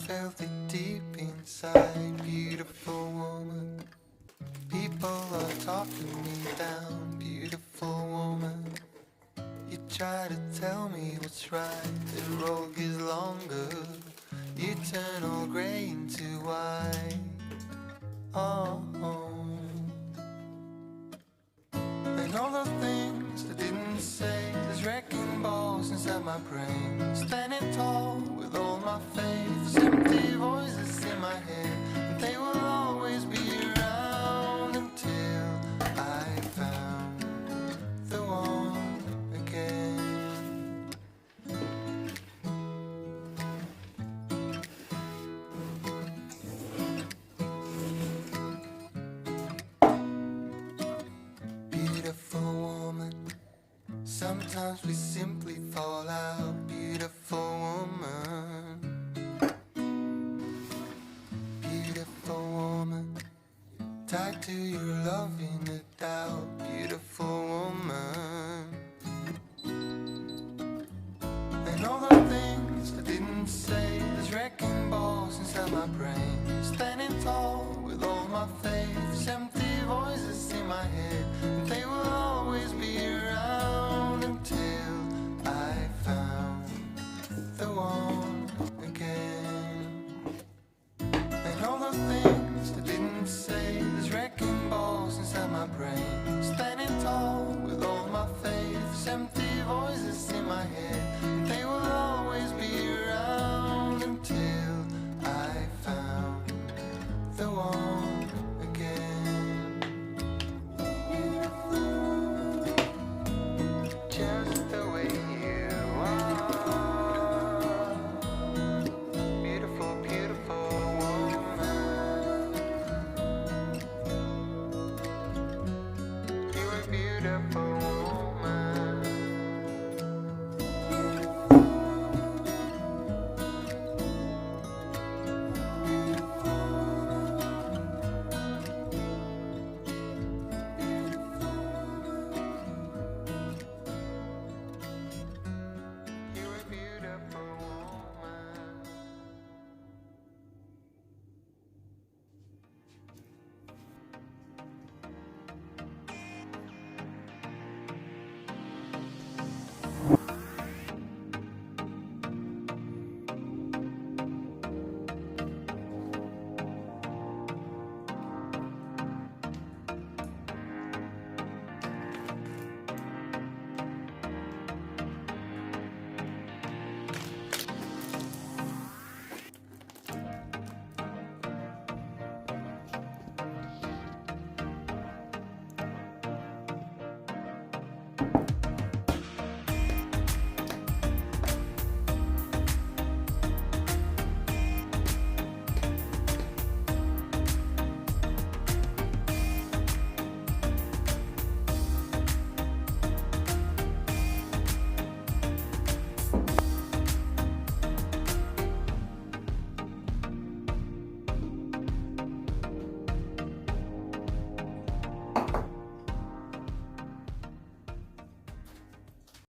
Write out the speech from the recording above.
felt it deep inside. Beautiful woman, people are talking me down. Beautiful woman, you try to tell me what's right. The road gets longer, you turn all grey into white. Oh, and all the things I didn't say, there's wrecking balls inside my brain. Standing tall with all my faith, empty voices in my head, and they will always be around until I found the one again. Beautiful woman, sometimes we simply fall out. Beautiful woman, beautiful woman, tied to your love in a doubt. Beautiful woman, and all the things I didn't say,